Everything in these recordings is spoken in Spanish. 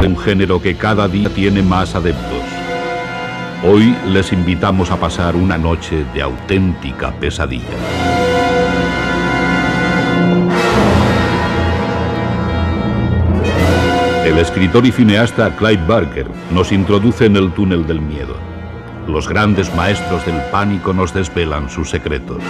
un género que cada día tiene más adeptos. Hoy les invitamos a pasar una noche de auténtica pesadilla. El escritor y cineasta Clive Barker nos introduce en el túnel del miedo. Los grandes maestros del pánico nos desvelan sus secretos.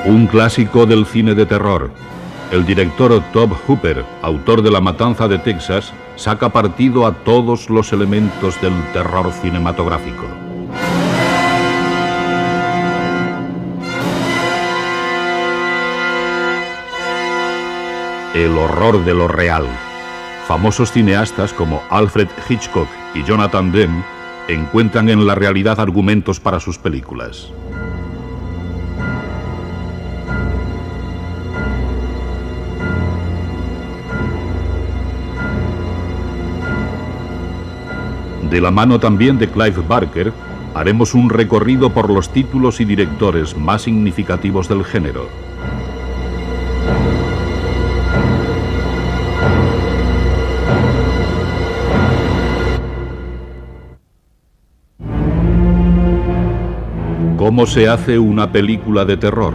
Un clásico del cine de terror. El director Tobe Hooper, autor de La Matanza de Texas, saca partido a todos los elementos del terror cinematográfico. El horror de lo real. Famosos cineastas como Alfred Hitchcock y Jonathan Demme encuentran en la realidad argumentos para sus películas. De la mano también de Clive Barker, haremos un recorrido por los títulos y directores más significativos del género. ¿Cómo se hace una película de terror?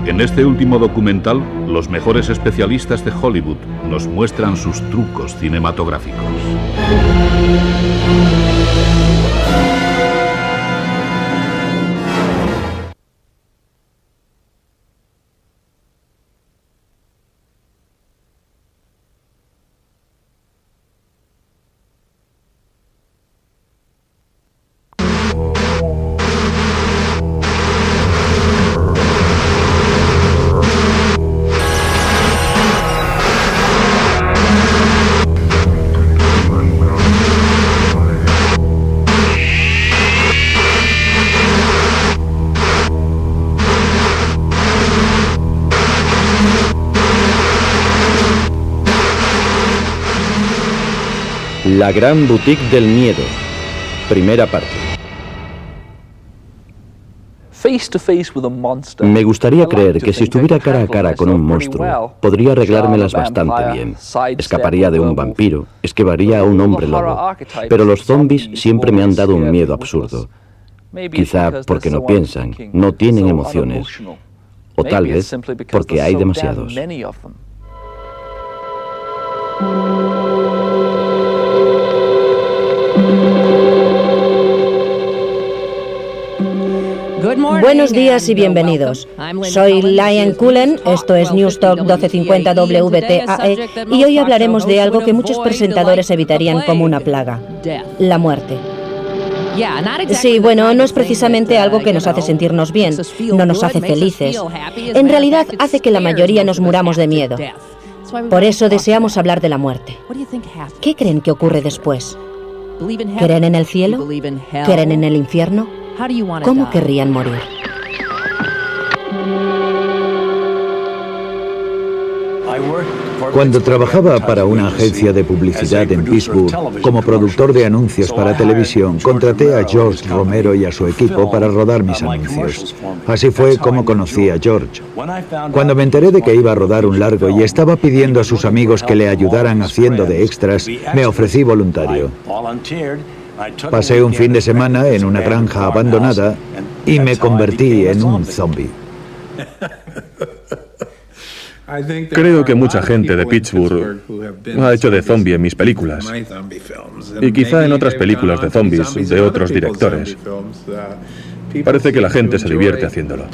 En este último documental, los mejores especialistas de Hollywood nos muestran sus trucos cinematográficos. La gran boutique del miedo. Primera parte. Me gustaría creer que si estuviera cara a cara con un monstruo, podría arreglármelas bastante bien. Escaparía de un vampiro, esquivaría a un hombre lobo. Pero los zombies siempre me han dado un miedo absurdo. Quizá porque no piensan, no tienen emociones. O tal vez porque hay demasiados. Buenos días y bienvenidos. Soy Liane Cullen, esto es Newstalk 1250 WTAE y hoy hablaremos de algo que muchos presentadores evitarían como una plaga: la muerte. Sí, bueno, no es precisamente algo que nos hace sentirnos bien, no nos hace felices. En realidad hace que la mayoría nos muramos de miedo. Por eso deseamos hablar de la muerte. ¿Qué creen que ocurre después? ¿Creen en el cielo? ¿Creen en el infierno? ¿Cómo querrían morir? Cuando trabajaba para una agencia de publicidad en Pittsburgh, como productor de anuncios para televisión, contraté a George Romero y a su equipo para rodar mis anuncios. Así fue como conocí a George. Cuando me enteré de que iba a rodar un largo y estaba pidiendo a sus amigos que le ayudaran haciendo de extras, me ofrecí voluntario. Pasé un fin de semana en una granja abandonada y me convertí en un zombie. Creo que mucha gente de Pittsburgh ha hecho de zombie en mis películas. Y quizá en otras películas de zombies de otros directores. Parece que la gente se divierte haciéndolo.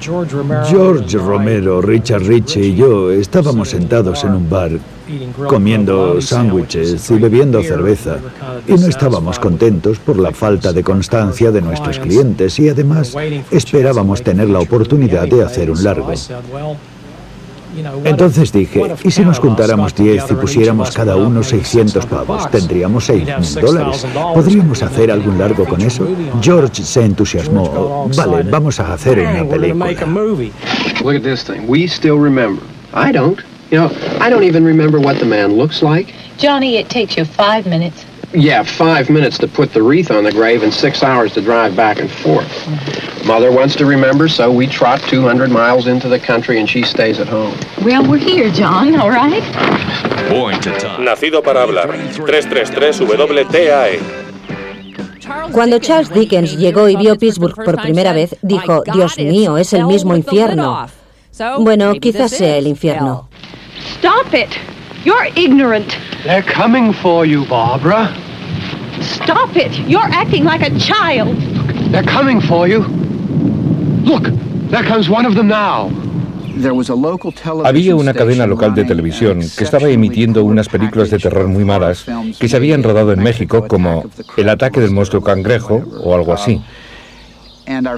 George Romero, Richard Ritchie y yo estábamos sentados en un bar comiendo sándwiches y bebiendo cerveza, y no estábamos contentos por la falta de constancia de nuestros clientes y además esperábamos tener la oportunidad de hacer un largo. Entonces dije, ¿y si nos juntáramos 10 y pusiéramos cada uno 600 pavos? Tendríamos $6,000. ¿Podríamos hacer algún largo con eso? George se entusiasmó. Vale, vamos a hacer una película. Look at this thing. We still remember. I don't. You know, I don't even remember what the man looks like. Johnny, it takes you 5 minutes. Yeah, 5 minutes to put the wreath on the grave and 6 hours to drive back and forth. Mother wants to remember, so we trot 200 miles into the country and she stays at home. Well, we're here, John, all right? Nacido para hablar. 333 WTAE. Cuando Charles Dickens llegó y vio Pittsburgh por primera vez, dijo, Dios mío, es el mismo infierno. Bueno, quizás sea el infierno. Stop it! You're ignorant. They're coming for you, Barbara. Stop it! You're acting like a child. They're coming for you. Look, there comes one of them now. Había una cadena local de televisión que estaba emitiendo unas películas de terror muy malas que se habían rodado en México, como El ataque del monstruo cangrejo o algo así.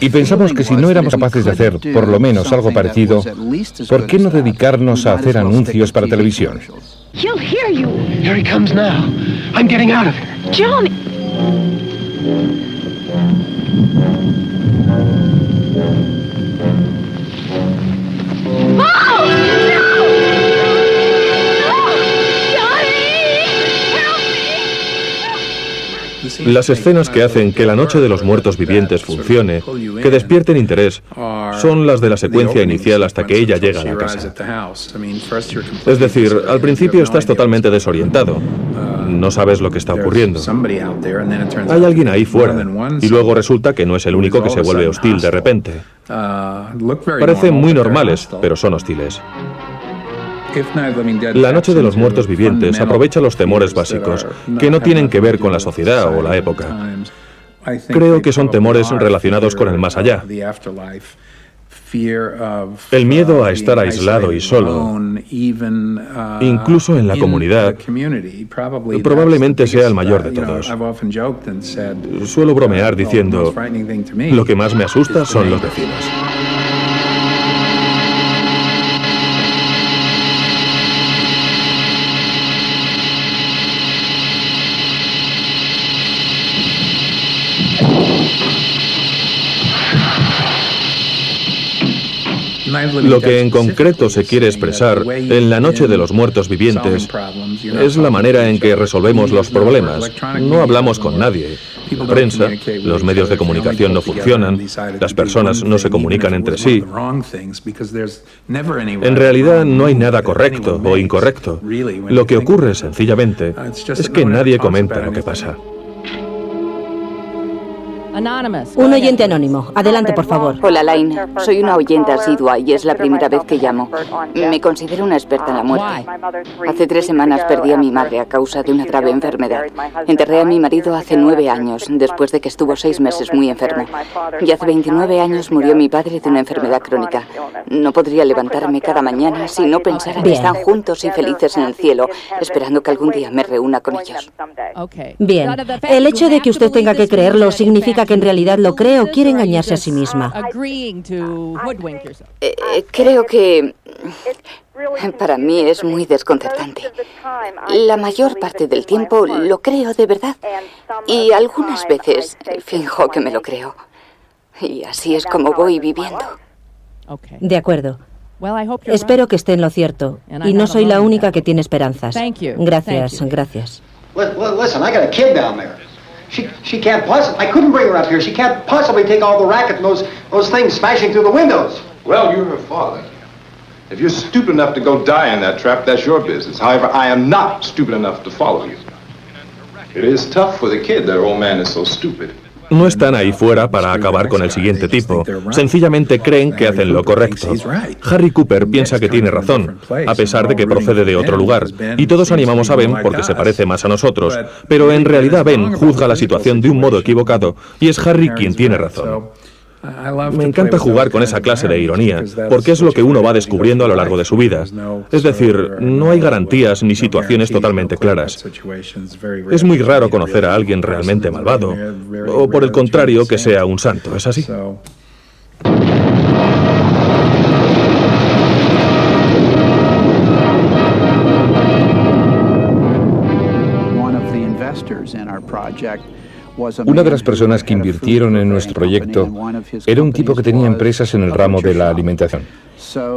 Y pensamos que si no éramos capaces de hacer por lo menos algo parecido, ¿por qué no dedicarnos a hacer anuncios para televisión? He'll hear you. Here he comes now. I'm getting out of here. John! Oh! No! Las escenas que hacen que la Noche de los Muertos Vivientes funcione, que despierten interés, son las de la secuencia inicial hasta que ella llega a la casa. Es decir, al principio estás totalmente desorientado. No sabes lo que está ocurriendo. Hay alguien ahí fuera, y luego resulta que no es el único que se vuelve hostil de repente. Parecen muy normales, pero son hostiles. La Noche de los Muertos Vivientes aprovecha los temores básicos, que no tienen que ver con la sociedad o la época. Creo que son temores relacionados con el más allá. El miedo a estar aislado y solo, incluso en la comunidad, probablemente sea el mayor de todos. Suelo bromear diciendo, lo que más me asusta son los vecinos. Lo que en concreto se quiere expresar en La Noche de los Muertos Vivientes es la manera en que resolvemos los problemas. No hablamos con nadie. La prensa, los medios de comunicación no funcionan, las personas no se comunican entre sí. En realidad no hay nada correcto o incorrecto. Lo que ocurre sencillamente es que nadie comenta lo que pasa. Un oyente anónimo. Adelante, por favor. Hola, Laine. Soy una oyente asidua y es la primera vez que llamo. Me considero una experta en la muerte. Hace 3 semanas perdí a mi madre a causa de una grave enfermedad. Enterré a mi marido hace 9 años, después de que estuvo 6 meses muy enfermo. Y hace 29 años murió mi padre de una enfermedad crónica. No podría levantarme cada mañana si no pensara que están juntos y felices en el cielo, esperando que algún día me reúna con ellos. Bien. El hecho de que usted tenga que creerlo significa que en realidad lo cree o quiere engañarse a sí misma. Creo que para mí es muy desconcertante. La mayor parte del tiempo lo creo de verdad y algunas veces finjo que me lo creo. Y así es como voy viviendo. De acuerdo. Espero que esté en lo cierto. Y no soy la única que tiene esperanzas. Gracias, gracias. Listen, I got a kid down there. She can't possibly. I couldn't bring her up here. She can't possibly take all the racket and those things smashing through the windows. Well, you're her father. If you're stupid enough to go die in that trap, that's your business. However, I am not stupid enough to follow you. It is tough for the kid. That old man is so stupid. No están ahí fuera para acabar con el siguiente tipo. Sencillamente creen que hacen lo correcto. Harry Cooper piensa que tiene razón, a pesar de que procede de otro lugar. Y todos animamos a Ben porque se parece más a nosotros. Pero en realidad Ben juzga la situación de un modo equivocado y es Harry quien tiene razón. Me encanta jugar con esa clase de ironía, porque es lo que uno va descubriendo a lo largo de su vida. Es decir, no hay garantías ni situaciones totalmente claras. Es muy raro conocer a alguien realmente malvado, o por el contrario, que sea un santo, ¿es así? Una de las personas que invirtieron en nuestro proyecto era un tipo que tenía empresas en el ramo de la alimentación.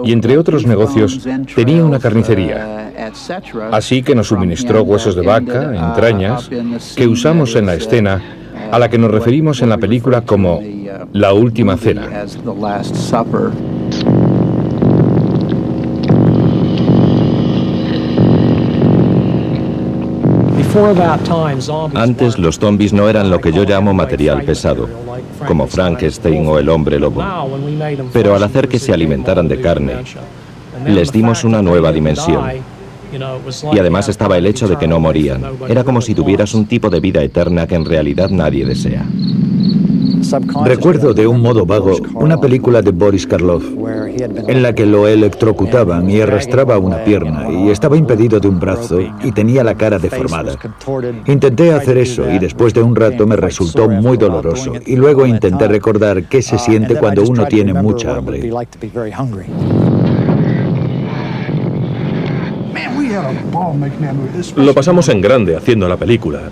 Y entre otros negocios tenía una carnicería. Así que nos suministró huesos de vaca, entrañas, que usamos en la escena a la que nos referimos en la película como La Última Cena. Antes los zombies no eran lo que yo llamo material pesado, como Frankenstein o el hombre lobo. Pero al hacer que se alimentaran de carne, les dimos una nueva dimensión. Y además estaba el hecho de que no morían. Era como si tuvieras un tipo de vida eterna que en realidad nadie desea. Recuerdo de un modo vago una película de Boris Karloff en la que lo electrocutaban y arrastraba una pierna y estaba impedido de un brazo y tenía la cara deformada. Intenté hacer eso y después de un rato me resultó muy doloroso y luego intenté recordar qué se siente cuando uno tiene mucha hambre. Lo pasamos en grande haciendo la película.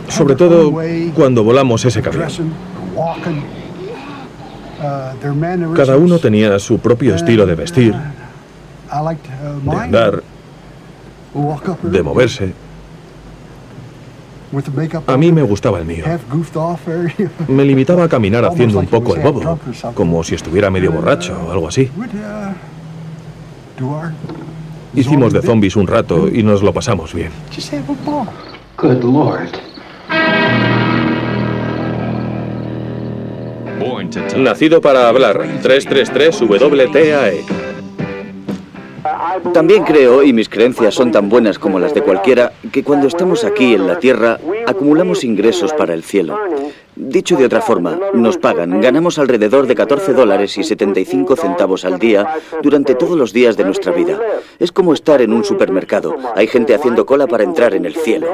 Sobre todo cuando volamos ese camión. Cada uno tenía su propio estilo de vestir, de andar, de moverse. A mí me gustaba el mío. Me limitaba a caminar haciendo un poco el bobo, como si estuviera medio borracho o algo así. Hicimos de zombies un rato y nos lo pasamos bien. Good Lord. Nacido para hablar, 333 WTAE. También creo, y mis creencias son tan buenas como las de cualquiera, que cuando estamos aquí en la Tierra, acumulamos ingresos para el cielo. Dicho de otra forma, nos pagan, ganamos alrededor de $14.75 al día durante todos los días de nuestra vida. Es como estar en un supermercado. Hay gente haciendo cola para entrar en el cielo.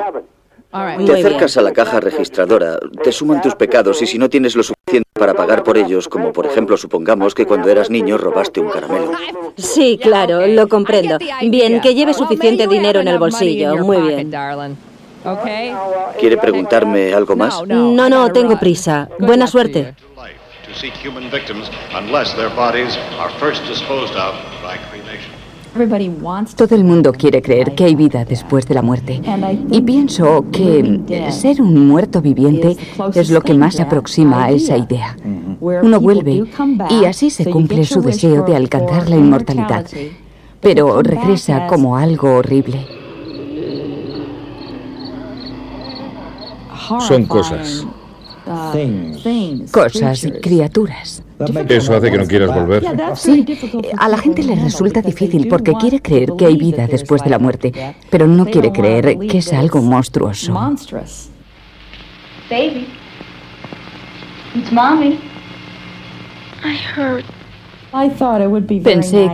Te acercas a la caja registradora, te suman tus pecados y si no tienes lo suficiente para pagar por ellos, como por ejemplo supongamos que cuando eras niño robaste un caramelo. Sí, claro, lo comprendo. Bien, que lleve suficiente dinero en el bolsillo. Muy bien. ¿Quiere preguntarme algo más? No, tengo prisa. Buena suerte. Todo el mundo quiere creer que hay vida después de la muerte. Y pienso que ser un muerto viviente es lo que más se aproxima a esa idea. Uno vuelve y así se cumple su deseo de alcanzar la inmortalidad. Pero regresa como algo horrible. Son cosas. Cosas, criaturas. ¿Eso hace que no quieras volver? Sí, a la gente le resulta difícil porque quiere creer que hay vida después de la muerte, pero no quiere creer que es algo monstruoso. Baby, it's mommy. Pensé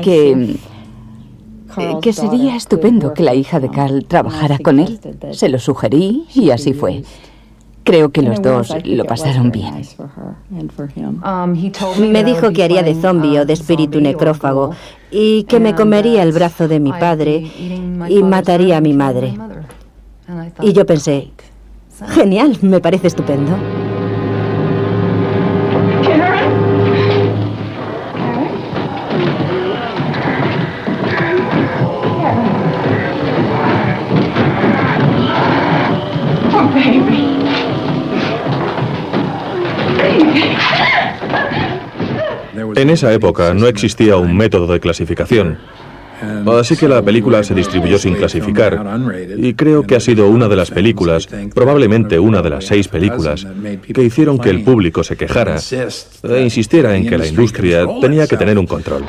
que sería estupendo que la hija de Carl trabajara con él. Se lo sugerí y así fue. Creo que los dos lo pasaron bien. Me dijo que haría de zombi o de espíritu necrófago y que me comería el brazo de mi padre y mataría a mi madre. Y yo pensé, genial, me parece estupendo. En esa época no existía un método de clasificación, así que la película se distribuyó sin clasificar y creo que ha sido una de las películas, probablemente una de las 6 películas, que hicieron que el público se quejara e insistiera en que la industria tenía que tener un control.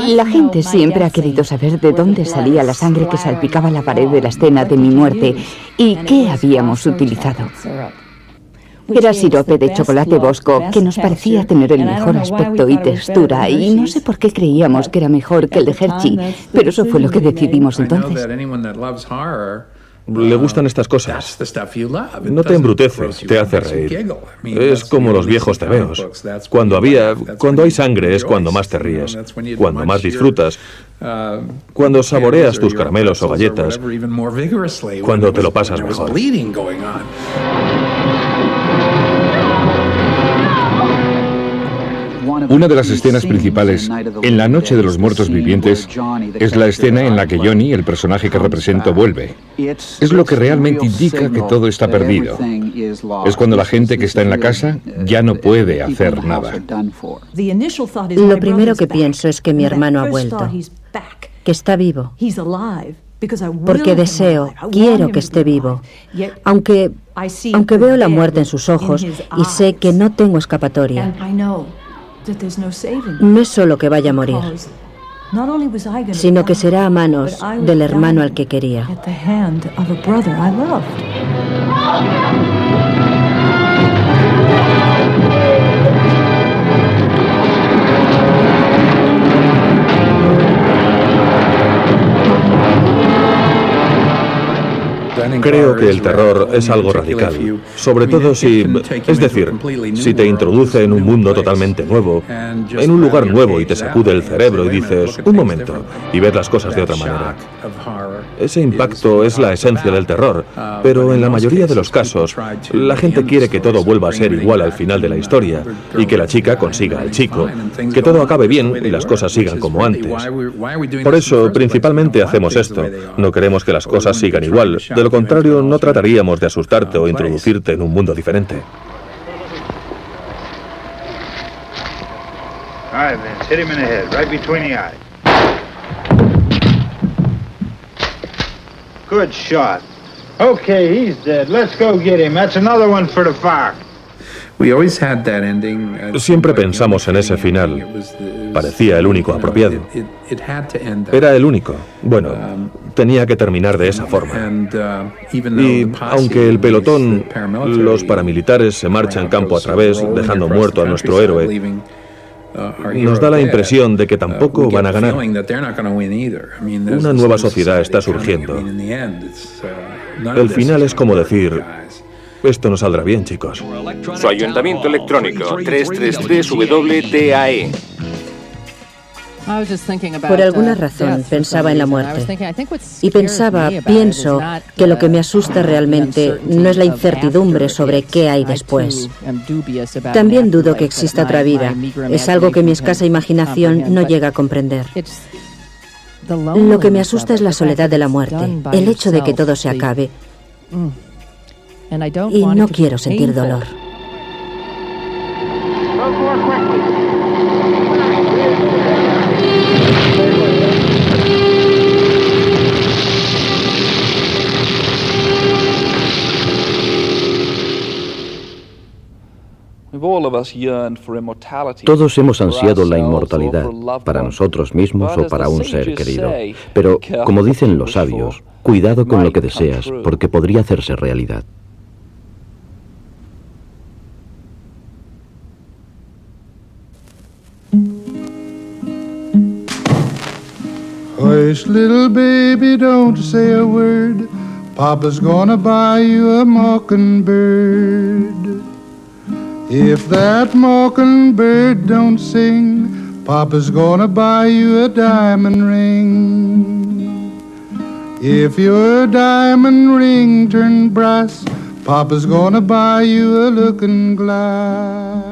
La gente siempre ha querido saber de dónde salía la sangre que salpicaba la pared de la escena de mi muerte y qué habíamos utilizado. Era sirope de chocolate Bosco, que nos parecía tener el mejor aspecto y textura, y no sé por qué creíamos que era mejor que el de Hershey, pero eso fue lo que decidimos entonces. Le gustan estas cosas. No te embrutece, te hace reír. Es como los viejos tebeos. Cuando hay sangre es cuando más te ríes, cuando más disfrutas, cuando saboreas tus caramelos o galletas, cuando te lo pasas mejor. Una de las escenas principales en La Noche de los Muertos Vivientes es la escena en la que Johnny, el personaje que represento, vuelve. Es lo que realmente indica que todo está perdido. Es cuando la gente que está en la casa ya no puede hacer nada. Lo primero que pienso es que mi hermano ha vuelto, que está vivo. Porque quiero que esté vivo, aunque veo la muerte en sus ojos y sé que no tengo escapatoria. No es solo que vaya a morir, sino que será a manos del hermano al que quería. Creo que el terror es algo radical, sobre todo si te introduce en un mundo totalmente nuevo, en un lugar nuevo y te sacude el cerebro y dices, un momento, y ves las cosas de otra manera. Ese impacto es la esencia del terror, pero en la mayoría de los casos, la gente quiere que todo vuelva a ser igual al final de la historia, y que la chica consiga al chico, que todo acabe bien y las cosas sigan como antes. Por eso, principalmente hacemos esto, no queremos que las cosas sigan igual, de lo contrario, no trataríamos de asustarte o introducirte en un mundo diferente. All right, Vince, hit him in the head, right between the eyes. Good shot. Okay, he's dead. Let's go get him. That's another one for the fire. Siempre pensamos en ese final. Parecía el único apropiado. Era el único. Bueno, tenía que terminar de esa forma. Y aunque el pelotón, los paramilitares se marchan campo a través, dejando muerto a nuestro héroe, nos da la impresión de que tampoco van a ganar. Una nueva sociedad está surgiendo. El final es como decir, esto no saldrá bien, chicos. Su ayuntamiento electrónico, 333-WTAE. Por alguna razón pensaba en la muerte. Y pienso que lo que me asusta realmente no es la incertidumbre sobre qué hay después. También dudo que exista otra vida. Es algo que mi escasa imaginación no llega a comprender. Lo que me asusta es la soledad de la muerte, el hecho de que todo se acabe. Y no quiero sentir dolor. Todos hemos ansiado la inmortalidad, para nosotros mismos o para un ser querido. Pero, como dicen los sabios, cuidado con lo que deseas, porque podría hacerse realidad. Hush, little baby, don't say a word. Papa's gonna buy you a mockingbird. If that mockingbird don't sing, Papa's gonna buy you a diamond ring. If your diamond ring turned brass, Papa's gonna buy you a looking glass.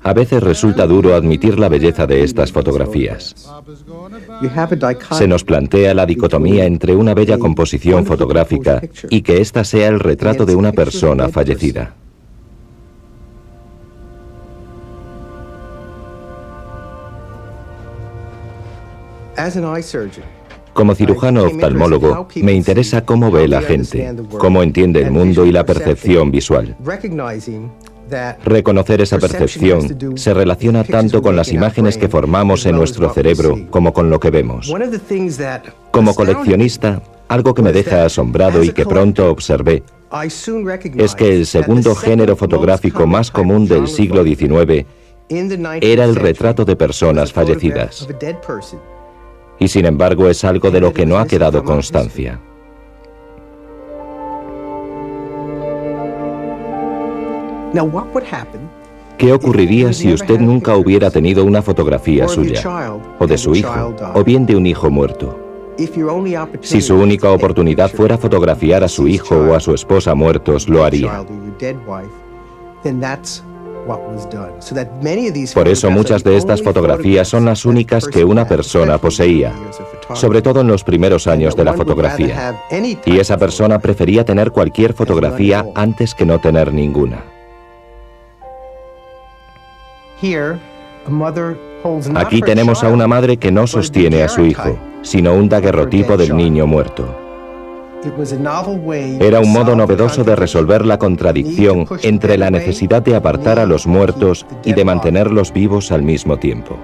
A veces resulta duro admitir la belleza de estas fotografías. Se nos plantea la dicotomía entre una bella composición fotográfica y que ésta sea el retrato de una persona fallecida. Como cirujano oftalmólogo, me interesa cómo ve la gente, cómo entiende el mundo y la percepción visual. Reconocer esa percepción se relaciona tanto con las imágenes que formamos en nuestro cerebro como con lo que vemos. Como coleccionista, algo que me deja asombrado y que pronto observé es que el segundo género fotográfico más común del siglo XIX era el retrato de personas fallecidas. Y sin embargo es algo de lo que no ha quedado constancia. ¿Qué ocurriría si usted nunca hubiera tenido una fotografía suya, o de su hijo, o bien de un hijo muerto? Si su única oportunidad fuera fotografiar a su hijo o a su esposa muertos, lo haría. Por eso muchas de estas fotografías son las únicas que una persona poseía, sobre todo en los primeros años de la fotografía. Y esa persona prefería tener cualquier fotografía antes que no tener ninguna. Aquí tenemos a una madre que no sostiene a su hijo, sino un daguerrotipo del niño muerto. Era un modo novedoso de resolver la contradicción entre la necesidad de apartar a los muertos y de mantenerlos vivos al mismo tiempo.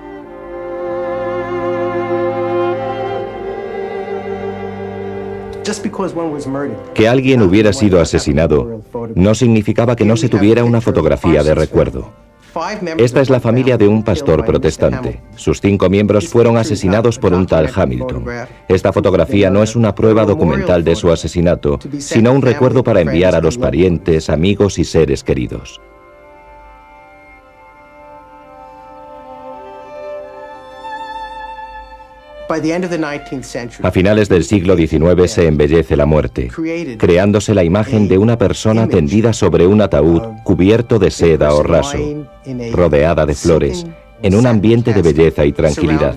Que alguien hubiera sido asesinado no significaba que no se tuviera una fotografía de recuerdo. Esta es la familia de un pastor protestante. Sus 5 miembros fueron asesinados por un tal Hamilton. Esta fotografía no es una prueba documental de su asesinato, sino un recuerdo para enviar a los parientes, amigos y seres queridos. A finales del siglo XIX se embellece la muerte, creándose la imagen de una persona tendida sobre un ataúd cubierto de seda o raso, rodeada de flores, en un ambiente de belleza y tranquilidad.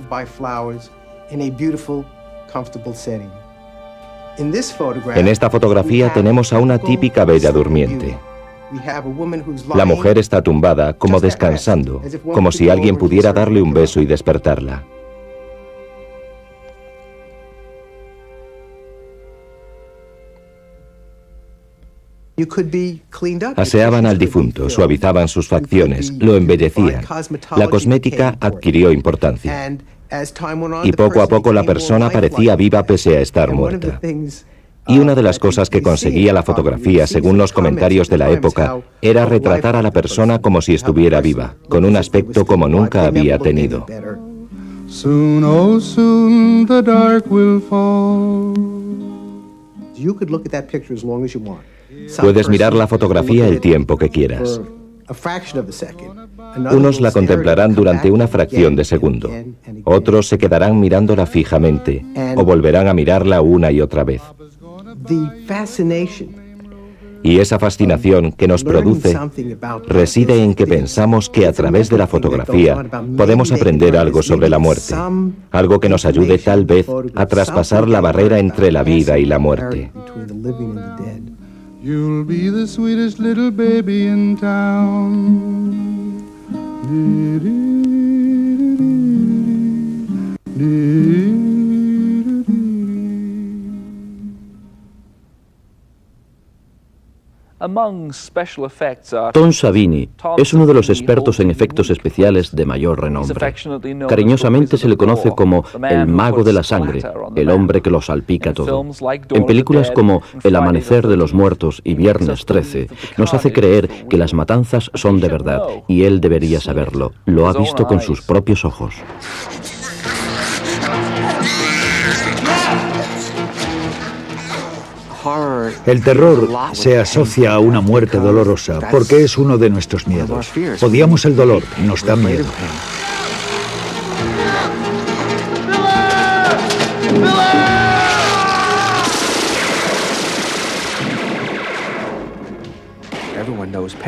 En esta fotografía tenemos a una típica bella durmiente. La mujer está tumbada, como descansando, como si alguien pudiera darle un beso y despertarla. Aseaban al difunto, suavizaban sus facciones, lo embellecían. La cosmética adquirió importancia. Y poco a poco la persona parecía viva pese a estar muerta. Y una de las cosas que conseguía la fotografía, según los comentarios de la época, era retratar a la persona como si estuviera viva, con un aspecto como nunca había tenido. Soon, oh soon, the dark will fall. Puedes mirar la fotografía el tiempo que quieras. Unos la contemplarán durante una fracción de segundo. Otros se quedarán mirándola fijamente o volverán a mirarla una y otra vez. Y esa fascinación que nos produce reside en que pensamos que a través de la fotografía podemos aprender algo sobre la muerte, algo que nos ayude tal vez a traspasar la barrera entre la vida y la muerte. You'll be the sweetest little baby in town. Tom Savini es uno de los expertos en efectos especiales de mayor renombre. Cariñosamente se le conoce como el mago de la sangre, el hombre que lo salpica todo. En películas como El amanecer de los muertos y Viernes 13, nos hace creer que las matanzas son de verdad, y él debería saberlo. Lo ha visto con sus propios ojos. El terror se asocia a una muerte dolorosa porque es uno de nuestros miedos. Odiamos el dolor, nos da miedo.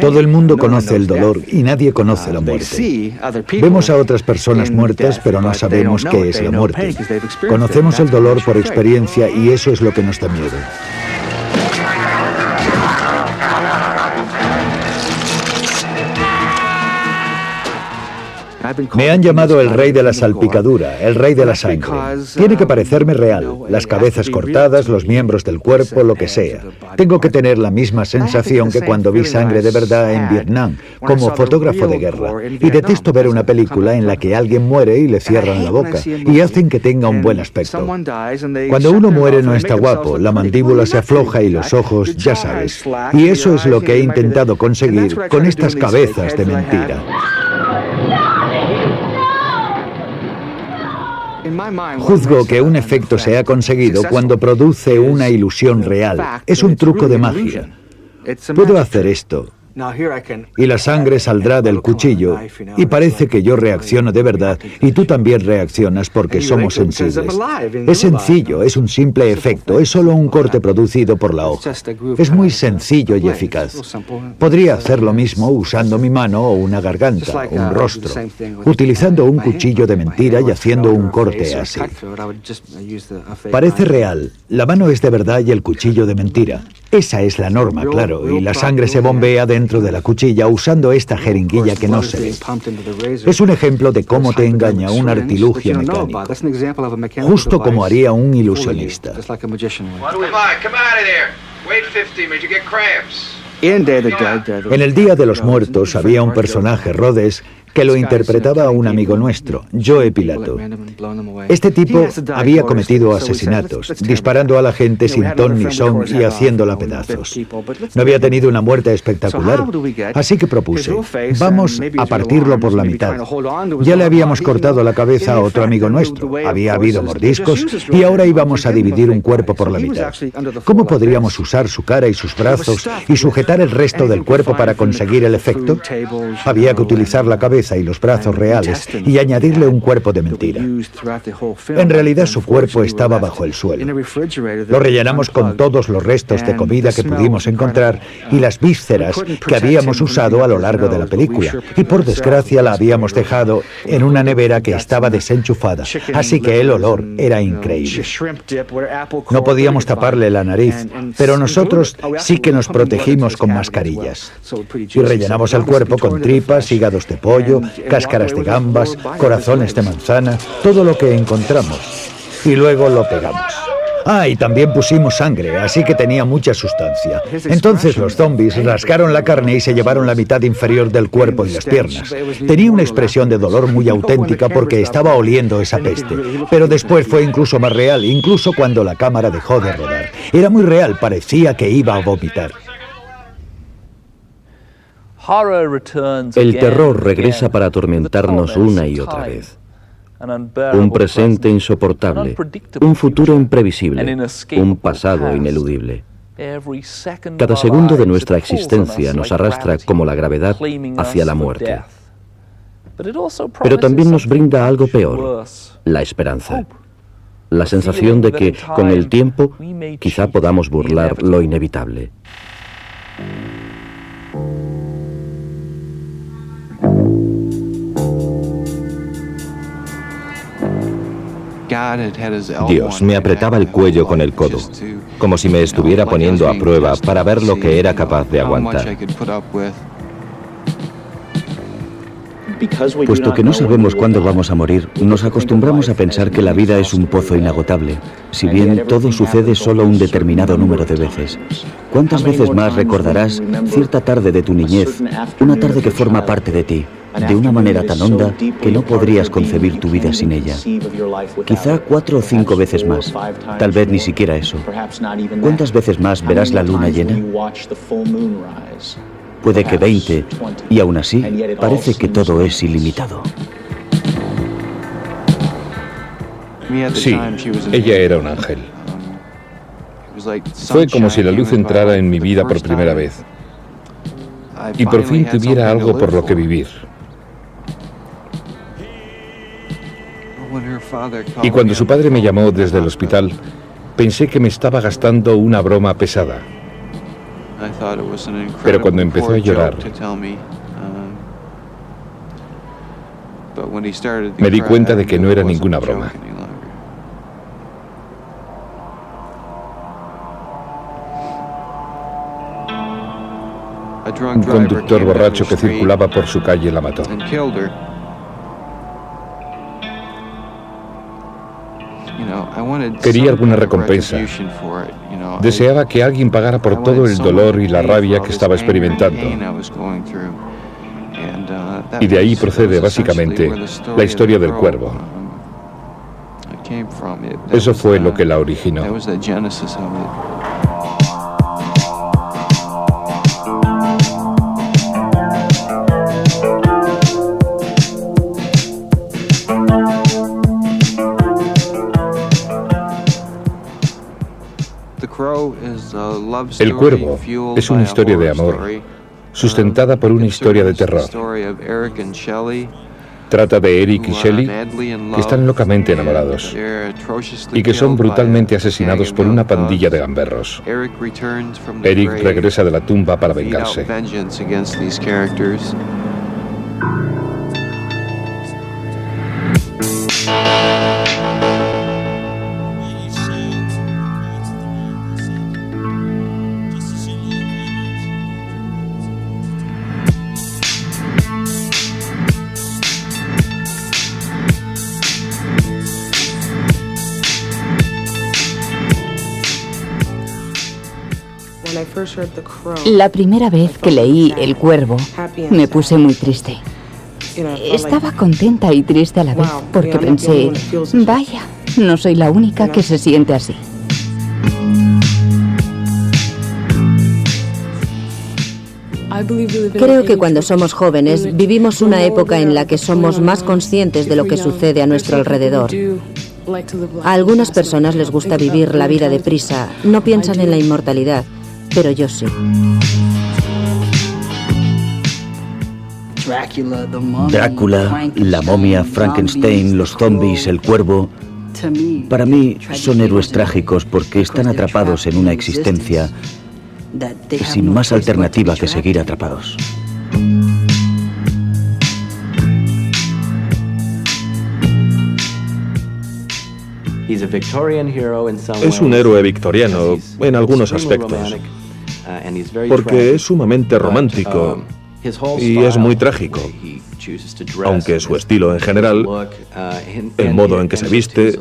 Todo el mundo conoce el dolor y nadie conoce la muerte. Vemos a otras personas muertas, pero no sabemos qué es la muerte. Conocemos el dolor por experiencia y eso es lo que nos da miedo. Me han llamado el rey de la salpicadura, el rey de la sangre. Tiene que parecerme real, las cabezas cortadas, los miembros del cuerpo, lo que sea. Tengo que tener la misma sensación que cuando vi sangre de verdad en Vietnam, como fotógrafo de guerra. Y detesto ver una película en la que alguien muere y le cierran la boca y hacen que tenga un buen aspecto. Cuando uno muere no está guapo, la mandíbula se afloja y los ojos, ya sabes. Y eso es lo que he intentado conseguir con estas cabezas de mentira. Juzgo que un efecto se ha conseguido cuando produce una ilusión real. Es un truco de magia. Puedo hacer esto, y la sangre saldrá del cuchillo, y parece que yo reacciono de verdad, y tú también reaccionas porque somos sensibles. Es sencillo, es un simple efecto, es solo un corte producido por la hoja. Es muy sencillo y eficaz. Podría hacer lo mismo usando mi mano o una garganta, un rostro, utilizando un cuchillo de mentira y haciendo un corte así. Parece real, la mano es de verdad y el cuchillo de mentira. Esa es la norma, claro, y la sangre se bombea dentro de la cuchilla usando esta jeringuilla que no se ve. Es un ejemplo de cómo te engaña un artilugio mecánico, justo como haría un ilusionista. En el Día de los Muertos había un personaje, Rhodes, que lo interpretaba a un amigo nuestro, Joe Pilato. Este tipo había cometido asesinatos, disparando a la gente sin ton ni son y haciéndola pedazos. No había tenido una muerte espectacular, así que propuse, vamos a partirlo por la mitad. Ya le habíamos cortado la cabeza a otro amigo nuestro, había habido mordiscos y ahora íbamos a dividir un cuerpo por la mitad. ¿Cómo podríamos usar su cara y sus brazos y sujetar el resto del cuerpo para conseguir el efecto? Había que utilizar la cabeza y los brazos reales y añadirle un cuerpo de mentira. En realidad su cuerpo estaba bajo el suelo. Lo rellenamos con todos los restos de comida que pudimos encontrar y las vísceras que habíamos usado a lo largo de la película. Y por desgracia la habíamos dejado en una nevera que estaba desenchufada, así que el olor era increíble. No podíamos taparle la nariz, pero nosotros sí que nos protegimos con mascarillas. Y rellenamos el cuerpo con tripas, hígados de pollo, cáscaras de gambas, corazones de manzana, todo lo que encontramos. Y luego lo pegamos. Y también pusimos sangre, así que tenía mucha sustancia. Entonces los zombies rasgaron la carne y se llevaron la mitad inferior del cuerpo y las piernas. Tenía una expresión de dolor muy auténtica porque estaba oliendo esa peste. Pero después fue incluso más real, incluso cuando la cámara dejó de rodar. Era muy real, parecía que iba a vomitar. El terror regresa para atormentarnos una y otra vez. Un presente insoportable, un futuro imprevisible, un pasado ineludible. Cada segundo de nuestra existencia nos arrastra como la gravedad hacia la muerte. Pero también nos brinda algo peor, la esperanza. La sensación de que, con el tiempo, quizá podamos burlar lo inevitable. Dios me apretaba el cuello con el codo, como si me estuviera poniendo a prueba para ver lo que era capaz de aguantar. Puesto que no sabemos cuándo vamos a morir, nos acostumbramos a pensar que la vida es un pozo inagotable, si bien todo sucede solo un determinado número de veces. ¿Cuántas veces más recordarás cierta tarde de tu niñez, una tarde que forma parte de ti, de una manera tan honda que no podrías concebir tu vida sin ella? Quizá 4 o 5 veces más, tal vez ni siquiera eso. ¿Cuántas veces más verás la luna llena? Puede que 20, y aún así parece que todo es ilimitado. Sí, ella era un ángel. Fue como si la luz entrara en mi vida por primera vez. Y por fin tuviera algo por lo que vivir. Y cuando su padre me llamó desde el hospital, pensé que me estaba gastando una broma pesada. Pero cuando empezó a llorar, me di cuenta de que no era ninguna broma. Un conductor borracho que circulaba por su calle la mató. Quería alguna recompensa. Deseaba que alguien pagara por todo el dolor y la rabia que estaba experimentando. Y de ahí procede básicamente la historia del cuervo. Eso fue lo que la originó. El Cuervo es una historia de amor, sustentada por una historia de terror. Trata de Eric y Shelley, que están locamente enamorados y que son brutalmente asesinados por una pandilla de gamberros. Eric regresa de la tumba para vengarse. La primera vez que leí El Cuervo, me puse muy triste. Estaba contenta y triste a la vez, porque pensé, vaya, no soy la única que se siente así. Creo que cuando somos jóvenes vivimos una época en la que somos más conscientes de lo que sucede a nuestro alrededor. A algunas personas les gusta vivir la vida deprisa, no piensan en la inmortalidad, pero yo sí. Drácula, la momia, Frankenstein, los zombies, el cuervo. Para mí son héroes trágicos porque están atrapados en una existencia sin más alternativa que seguir atrapados. Es un héroe victoriano en algunos aspectos, porque es sumamente romántico y es muy trágico, aunque su estilo en general, el modo en que se viste,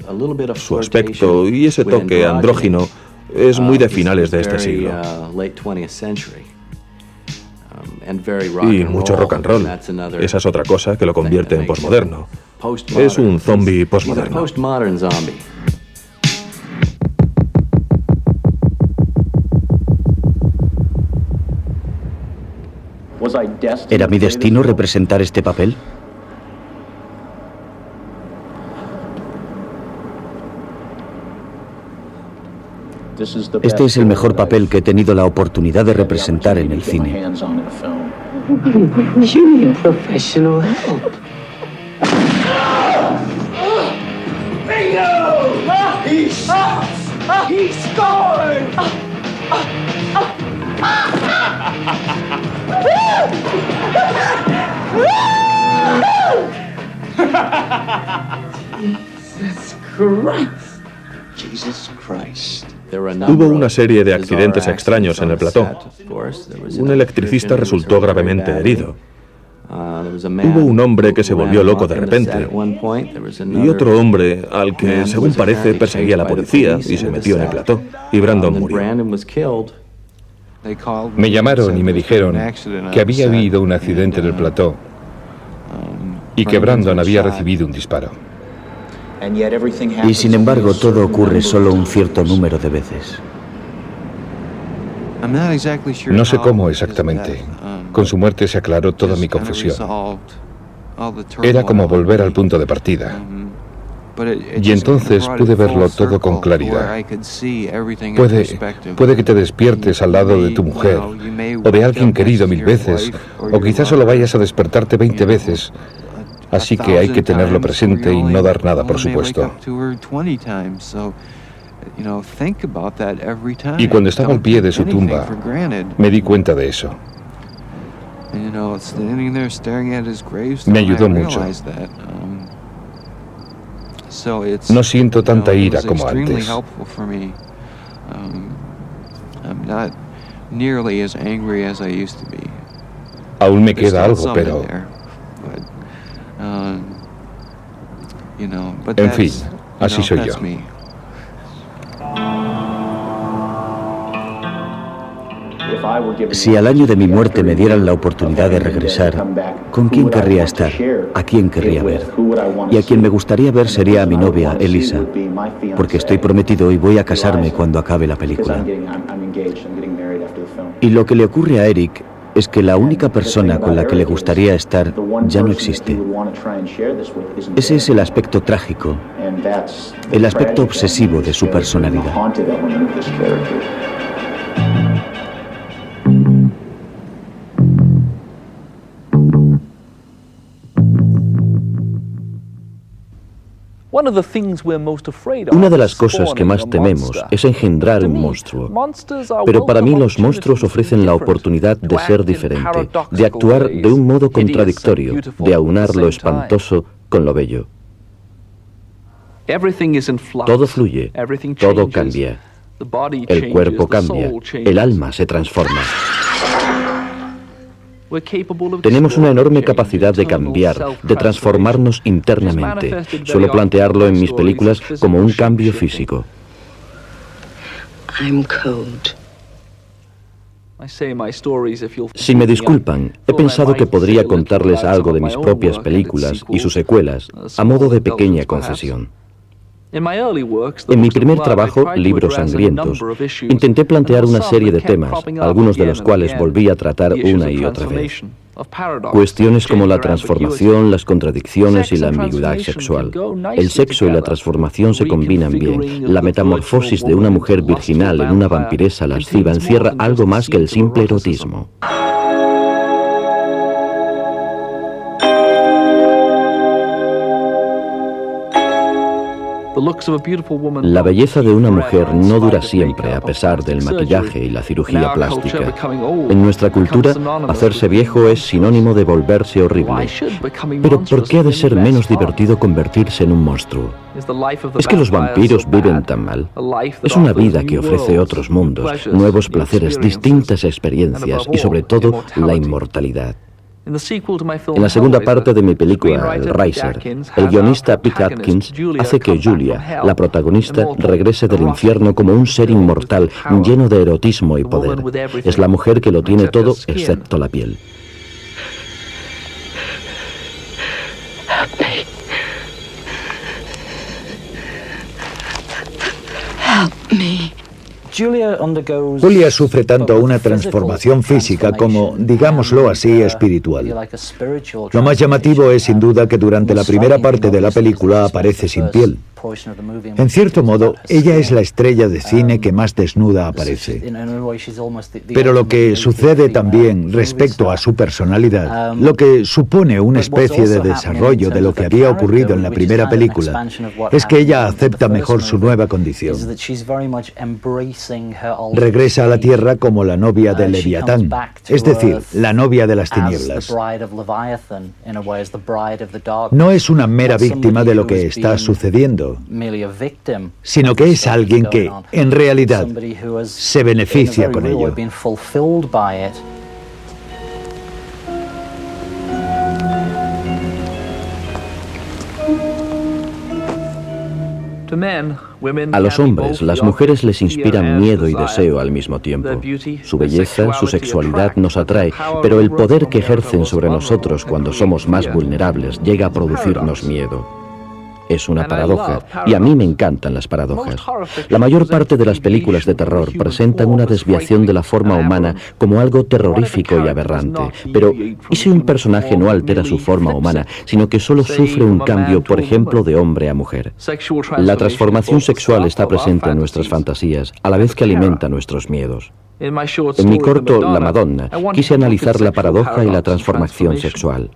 su aspecto y ese toque andrógino es muy de finales de este siglo. Y mucho rock and roll. Esa es otra cosa que lo convierte en posmoderno. Es un zombie posmoderno. ¿Era mi destino representar este papel? Este es el mejor papel que he tenido la oportunidad de representar en el cine. Jesus Christ. Hubo una serie de accidentes extraños en el plató. Un electricista resultó gravemente herido. Hubo un hombre que se volvió loco de repente. Y otro hombre al que, según parece, perseguía a la policía y se metió en el plató. Y Brandon murió. Me llamaron y me dijeron que había habido un accidente en el plató y que Brandon había recibido un disparo. Y sin embargo, todo ocurre solo un cierto número de veces. No sé cómo exactamente. Con su muerte se aclaró toda mi confesión. Era como volver al punto de partida. Y entonces pude verlo todo con claridad. Puede que te despiertes al lado de tu mujer, o de alguien querido 1000 veces, o quizás solo vayas a despertarte 20 veces. Así que hay que tenerlo presente y no dar nada, por supuesto. Y cuando estaba al pie de su tumba, me di cuenta de eso. Me ayudó mucho. No siento tanta ira como antes. Aún me queda algo, pero... En fin, así soy yo. Si al año de mi muerte me dieran la oportunidad de regresar, ¿con quién querría estar? ¿A quién querría ver? Y a quien me gustaría ver sería a mi novia, Elisa, porque estoy prometido y voy a casarme cuando acabe la película. Y lo que le ocurre a Eric es que la única persona con la que le gustaría estar ya no existe. Ese es el aspecto trágico, el aspecto obsesivo de su personalidad. Una de las cosas que más tememos es engendrar un monstruo. Pero para mí los monstruos ofrecen la oportunidad de ser diferente, de actuar de un modo contradictorio, de aunar lo espantoso con lo bello. Todo fluye, todo cambia. El cuerpo cambia, el alma se transforma. Tenemos una enorme capacidad de cambiar, de transformarnos internamente. Suelo plantearlo en mis películas como un cambio físico. Si me disculpan, he pensado que podría contarles algo de mis propias películas y sus secuelas, a modo de pequeña concesión. En mi primer trabajo, Libros Sangrientos, intenté plantear una serie de temas, algunos de los cuales volví a tratar una y otra vez. Cuestiones como la transformación, las contradicciones y la ambigüedad sexual. El sexo y la transformación se combinan bien. La metamorfosis de una mujer virginal en una vampiresa lasciva encierra algo más que el simple erotismo. La belleza de una mujer no dura siempre a pesar del maquillaje y la cirugía plástica. En nuestra cultura, hacerse viejo es sinónimo de volverse horrible. Pero ¿por qué ha de ser menos divertido convertirse en un monstruo? ¿Es que los vampiros viven tan mal? Es una vida que ofrece otros mundos, nuevos placeres, distintas experiencias y sobre todo la inmortalidad. En la segunda parte de mi película, El Riser, el guionista Pete Atkins hace que Julia, la protagonista, regrese del infierno como un ser inmortal, lleno de erotismo y poder. Es la mujer que lo tiene todo excepto la piel. Julia sufre tanto una transformación física como, digámoslo así, espiritual. Lo más llamativo es sin duda que durante la primera parte de la película aparece sin piel. En cierto modo, ella es la estrella de cine que más desnuda aparece. Pero lo que sucede también respecto a su personalidad, lo que supone una especie de desarrollo de lo que había ocurrido en la primera película, es que ella acepta mejor su nueva condición. Regresa a la Tierra como la novia de Leviatán, es decir, la novia de las tinieblas. No es una mera víctima de lo que está sucediendo, sino que es alguien que, en realidad, se beneficia con ello. A los hombres, las mujeres les inspiran miedo y deseo al mismo tiempo. Su belleza, su sexualidad nos atrae, pero el poder que ejercen sobre nosotros cuando somos más vulnerables llega a producirnos miedo. Es una paradoja, y a mí me encantan las paradojas. La mayor parte de las películas de terror presentan una desviación de la forma humana como algo terrorífico y aberrante. Pero, ¿y si un personaje no altera su forma humana, sino que solo sufre un cambio, por ejemplo, de hombre a mujer? La transformación sexual está presente en nuestras fantasías, a la vez que alimenta nuestros miedos. En mi corto, La Madonna, quise analizar la paradoja y la transformación sexual.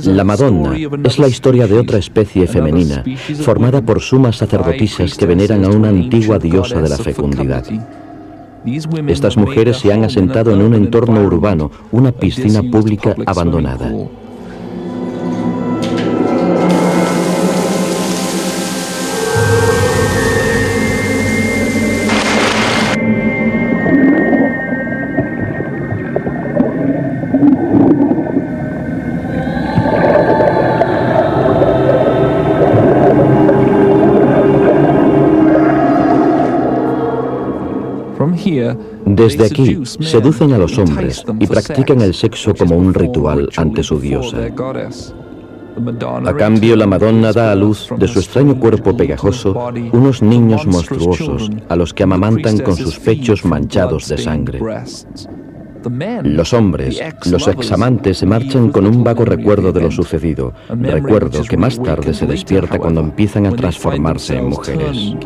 La Madonna es la historia de otra especie femenina, formada por sumas sacerdotisas que veneran a una antigua diosa de la fecundidad. Estas mujeres se han asentado en un entorno urbano, una piscina pública abandonada. Desde aquí, seducen a los hombres y practican el sexo como un ritual ante su diosa. A cambio, la Madonna da a luz de su extraño cuerpo pegajoso unos niños monstruosos a los que amamantan con sus pechos manchados de sangre. Los hombres, los examantes, se marchan con un vago recuerdo de lo sucedido, recuerdo que más tarde se despierta cuando empiezan a transformarse en mujeres.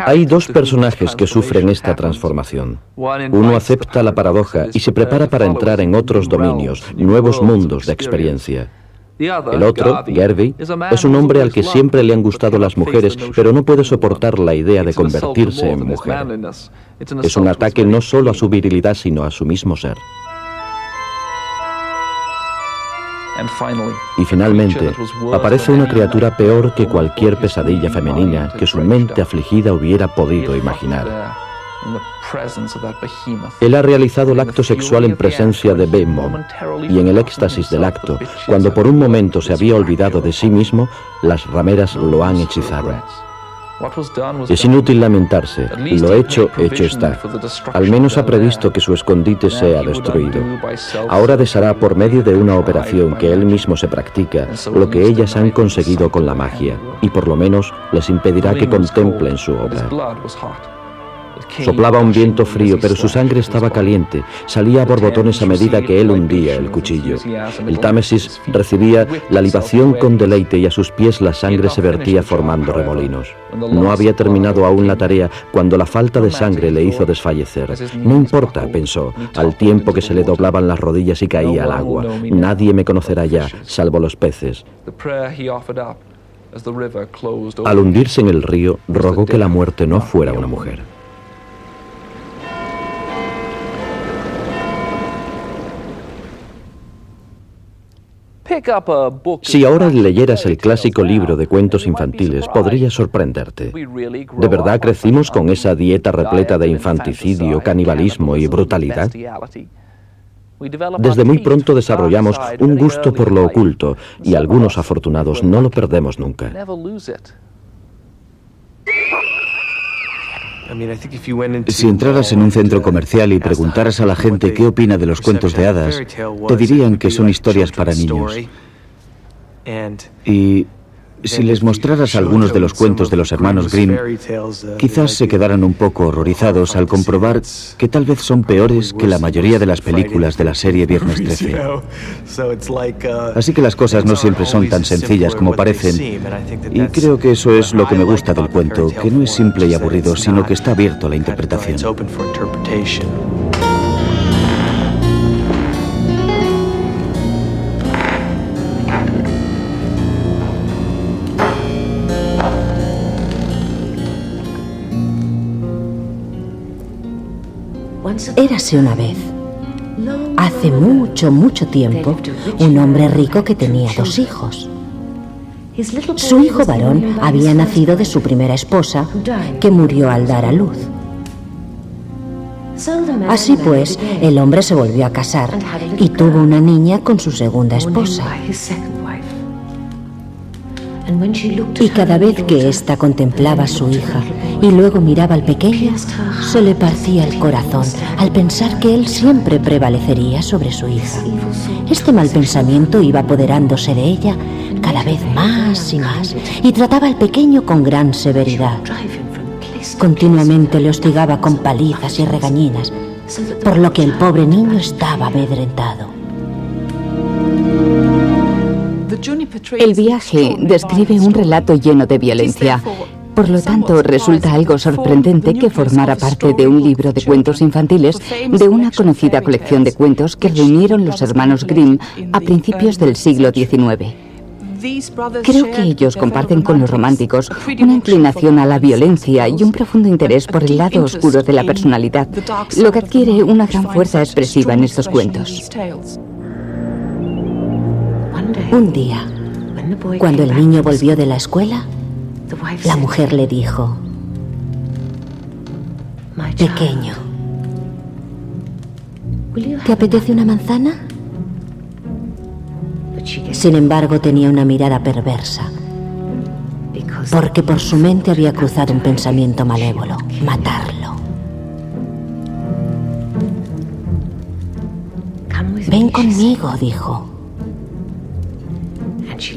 Hay dos personajes que sufren esta transformación. Uno acepta la paradoja y se prepara para entrar en otros dominios, nuevos mundos de experiencia. El otro, Garvey, es un hombre al que siempre le han gustado las mujeres, pero no puede soportar la idea de convertirse en mujer. Es un ataque no solo a su virilidad, sino a su mismo ser. Y finalmente, aparece una criatura peor que cualquier pesadilla femenina que su mente afligida hubiera podido imaginar. Él ha realizado el acto sexual en presencia de Behemoth, y en el éxtasis del acto, cuando por un momento se había olvidado de sí mismo, las rameras lo han hechizado. Es inútil lamentarse, lo hecho, hecho está. Al menos ha previsto que su escondite sea destruido. Ahora deshará por medio de una operación que él mismo se practica, lo que ellas han conseguido con la magia, y por lo menos les impedirá que contemplen su obra. Soplaba un viento frío, pero su sangre estaba caliente, salía a borbotones a medida que él hundía el cuchillo. El Támesis recibía la libación con deleite y a sus pies la sangre se vertía formando remolinos. No había terminado aún la tarea cuando la falta de sangre le hizo desfallecer. No importa, pensó, al tiempo que se le doblaban las rodillas y caía al agua. Nadie me conocerá ya, salvo los peces. Al hundirse en el río, rogó que la muerte no fuera una mujer. Si ahora leyeras el clásico libro de cuentos infantiles, podría sorprenderte. ¿De verdad crecimos con esa dieta repleta de infanticidio, canibalismo y brutalidad? Desde muy pronto desarrollamos un gusto por lo oculto y algunos afortunados no lo perdemos nunca. Si entraras en un centro comercial y preguntaras a la gente qué opina de los cuentos de hadas, te dirían que son historias para niños. Y si les mostraras algunos de los cuentos de los hermanos Grimm, quizás se quedaran un poco horrorizados al comprobar que tal vez son peores que la mayoría de las películas de la serie Viernes 13. Así que las cosas no siempre son tan sencillas como parecen, y creo que eso es lo que me gusta del cuento, que no es simple y aburrido, sino que está abierto a la interpretación. Érase una vez, hace mucho, mucho tiempo, un hombre rico que tenía 2 hijos. Su hijo varón había nacido de su primera esposa, que murió al dar a luz. Así pues, el hombre se volvió a casar y tuvo una niña con su segunda esposa. Y cada vez que ésta contemplaba a su hija y luego miraba al pequeño, se le partía el corazón al pensar que él siempre prevalecería sobre su hija. Este mal pensamiento iba apoderándose de ella cada vez más y más, y trataba al pequeño con gran severidad. Continuamente le hostigaba con palizas y regañinas, por lo que el pobre niño estaba amedrentado. El viaje describe un relato lleno de violencia. Por lo tanto, resulta algo sorprendente que formara parte de un libro de cuentos infantiles de una conocida colección de cuentos que reunieron los hermanos Grimm a principios del siglo XIX. Creo que ellos comparten con los románticos una inclinación a la violencia y un profundo interés por el lado oscuro de la personalidad, lo que adquiere una gran fuerza expresiva en estos cuentos. Un día, cuando el niño volvió de la escuela, la mujer le dijo: Pequeño. ¿Te apetece una manzana? Sin embargo, tenía una mirada perversa, porque por su mente había cruzado un pensamiento malévolo: matarlo. Ven conmigo, dijo.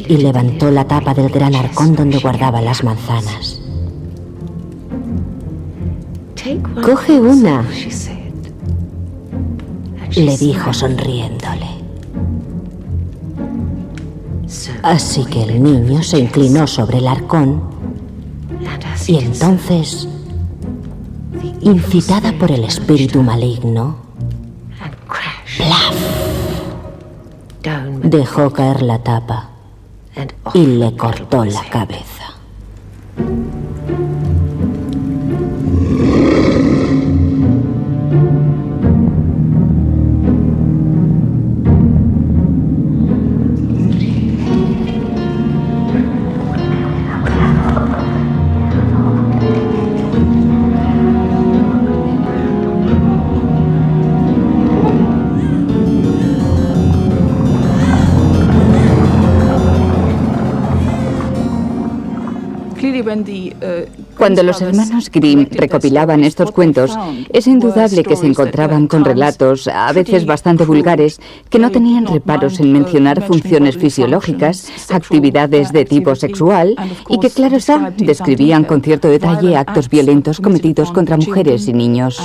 Y levantó la tapa del gran arcón donde guardaba las manzanas. Coge una, le dijo sonriéndole. Así que el niño se inclinó sobre el arcón y entonces, incitada por el espíritu maligno, ¡plaf!, dejó caer la tapa y le cortó la cabeza. Cuando los hermanos Grimm recopilaban estos cuentos, es indudable que se encontraban con relatos, a veces bastante vulgares, que no tenían reparos en mencionar funciones fisiológicas, actividades de tipo sexual y que, claro está, describían con cierto detalle actos violentos cometidos contra mujeres y niños.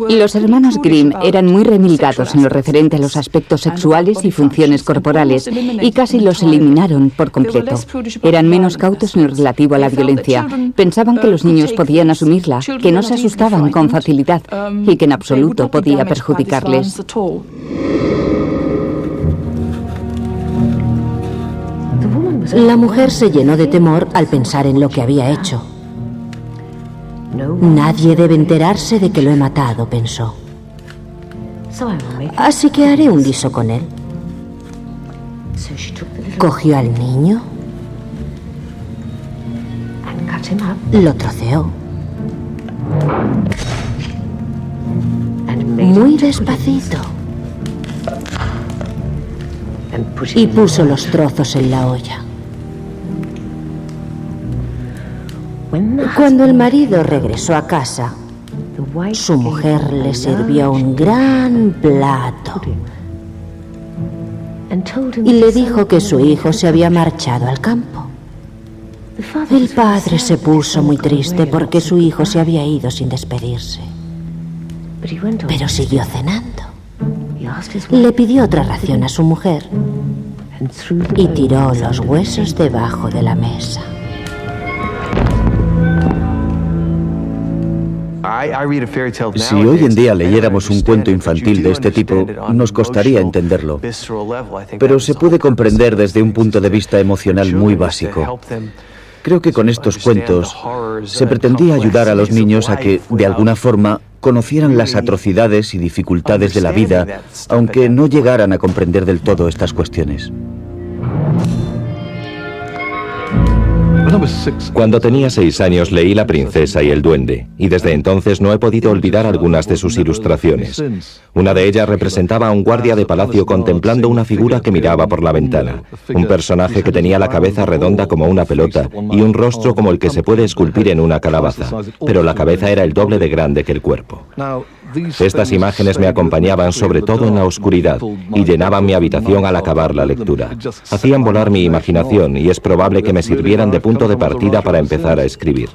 Los hermanos Grimm eran muy remilgados en lo referente a los aspectos sexuales y funciones corporales y casi los eliminaron por completo. Eran menos cautos en lo relativo a la violencia. Pensaban que los niños podían asumirla, que no se asustaban con facilidad y que en absoluto podía perjudicarles. La mujer se llenó de temor al pensar en lo que había hecho. Nadie debe enterarse de que lo he matado, pensó. Así que haré un guiso con él. Cogió al niño, lo troceó muy despacito y puso los trozos en la olla. Cuando el marido regresó a casa, su mujer le sirvió un gran plato y le dijo que su hijo se había marchado al campo. El padre se puso muy triste porque su hijo se había ido sin despedirse, pero siguió cenando. Le pidió otra ración a su mujer y tiró los huesos debajo de la mesa. Si hoy en día leyéramos un cuento infantil de este tipo, nos costaría entenderlo, pero se puede comprender desde un punto de vista emocional muy básico. Creo que con estos cuentos se pretendía ayudar a los niños a que, de alguna forma, conocieran las atrocidades y dificultades de la vida, aunque no llegaran a comprender del todo estas cuestiones. Cuando tenía 6 años leí La princesa y el duende, y desde entonces no he podido olvidar algunas de sus ilustraciones. Una de ellas representaba a un guardia de palacio contemplando una figura que miraba por la ventana, un personaje que tenía la cabeza redonda como una pelota y un rostro como el que se puede esculpir en una calabaza, pero la cabeza era el doble de grande que el cuerpo. Estas imágenes me acompañaban sobre todo en la oscuridad y llenaban mi habitación al acabar la lectura. Hacían volar mi imaginación y es probable que me sirvieran de punto de partida para empezar a escribir.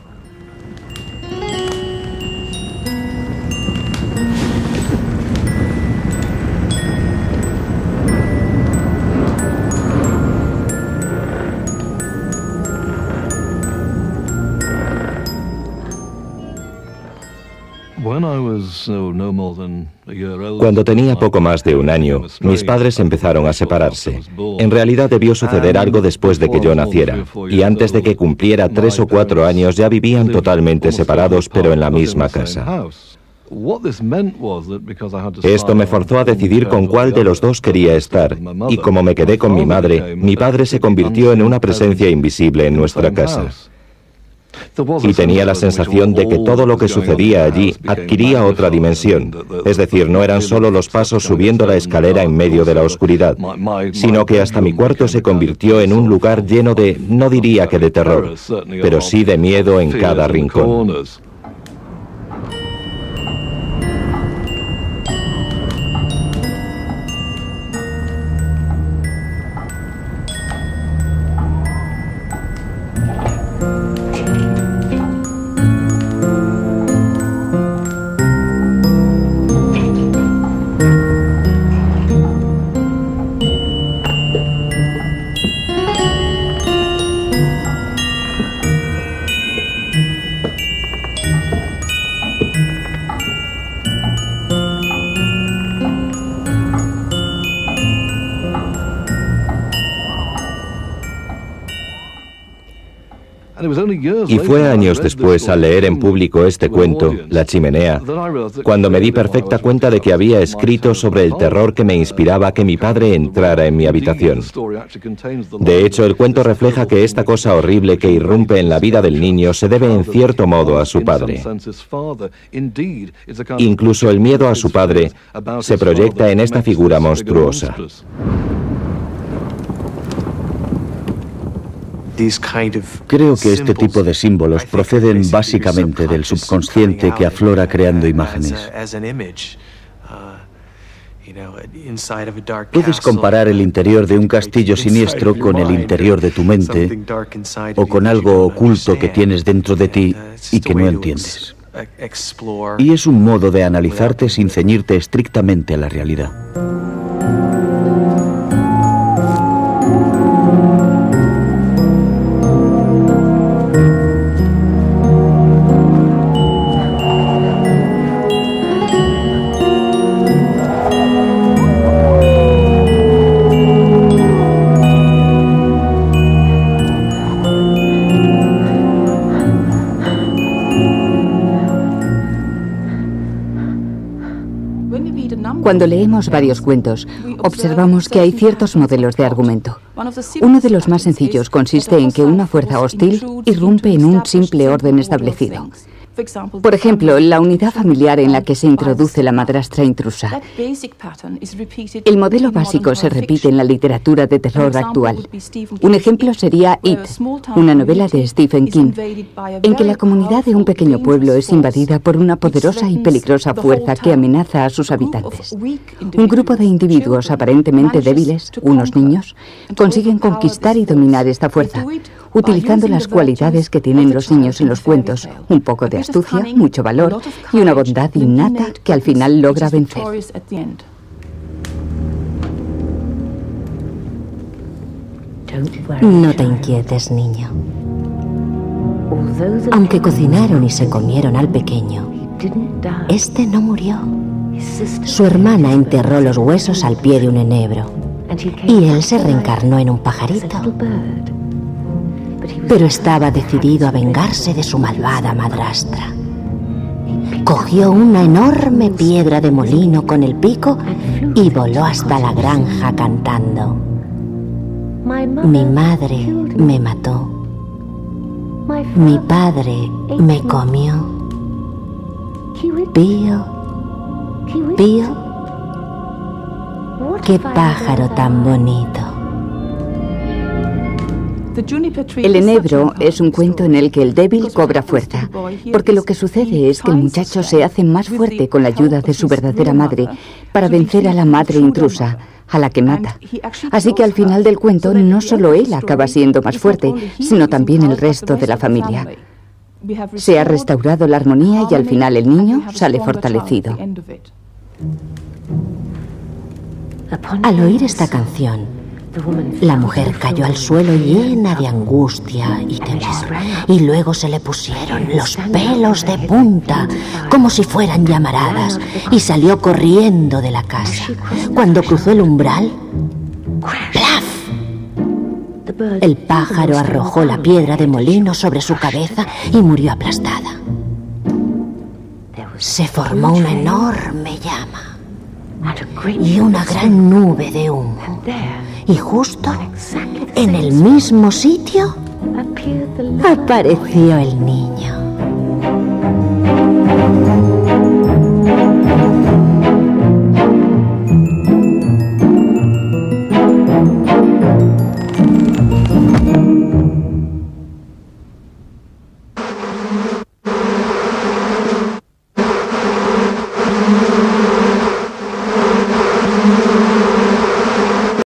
Cuando tenía poco más de un año, mis padres empezaron a separarse. En realidad debió suceder algo después de que yo naciera, y antes de que cumpliera 3 o 4 años ya vivían totalmente separados, pero en la misma casa. Esto me forzó a decidir con cuál de los dos quería estar, y como me quedé con mi madre, mi padre se convirtió en una presencia invisible en nuestra casa. Y tenía la sensación de que todo lo que sucedía allí adquiría otra dimensión. Es decir, no eran solo los pasos subiendo la escalera en medio de la oscuridad, sino que hasta mi cuarto se convirtió en un lugar lleno de, no diría que de terror, pero sí de miedo en cada rincón. Y fue años después, al leer en público este cuento, La chimenea, cuando me di perfecta cuenta de que había escrito sobre el terror que me inspiraba que mi padre entrara en mi habitación. De hecho, el cuento refleja que esta cosa horrible que irrumpe en la vida del niño se debe en cierto modo a su padre. Incluso el miedo a su padre se proyecta en esta figura monstruosa. Creo que este tipo de símbolos proceden básicamente del subconsciente que aflora creando imágenes. Puedes comparar el interior de un castillo siniestro con el interior de tu mente o con algo oculto que tienes dentro de ti y que no entiendes. Y es un modo de analizarte sin ceñirte estrictamente a la realidad. Cuando leemos varios cuentos, observamos que hay ciertos modelos de argumento. Uno de los más sencillos consiste en que una fuerza hostil irrumpe en un simple orden establecido. Por ejemplo, la unidad familiar en la que se introduce la madrastra intrusa. El modelo básico se repite en la literatura de terror actual. Un ejemplo sería It, una novela de Stephen King, en que la comunidad de un pequeño pueblo es invadida por una poderosa y peligrosa fuerza que amenaza a sus habitantes. Un grupo de individuos aparentemente débiles, unos niños, consiguen conquistar y dominar esta fuerza, utilizando las cualidades que tienen los niños en los cuentos, un poco de astucia, mucho valor y una bondad innata que al final logra vencer. No te inquietes, niño. Aunque cocinaron y se comieron al pequeño, este no murió. Su hermana enterró los huesos al pie de un enebro y él se reencarnó en un pajarito. Pero estaba decidido a vengarse de su malvada madrastra. Cogió una enorme piedra de molino con el pico y voló hasta la granja cantando: mi madre me mató, mi padre me comió, pío, pío, qué pájaro tan bonito. El enebro es un cuento en el que el débil cobra fuerza, porque lo que sucede es que el muchacho se hace más fuerte con la ayuda de su verdadera madre para vencer a la madre intrusa, a la que mata. Así que al final del cuento no solo él acaba siendo más fuerte, sino también el resto de la familia. Se ha restaurado la armonía y al final el niño sale fortalecido. Al oír esta canción, la mujer cayó al suelo llena de angustia y temor, y luego se le pusieron los pelos de punta, como si fueran llamaradas, y salió corriendo de la casa. Cuando cruzó el umbral, ¡plaf! El pájaro arrojó la piedra de molino sobre su cabeza y murió aplastada. Se formó una enorme llama y una gran nube de humo. Y justo en el mismo sitio Apareció el niño.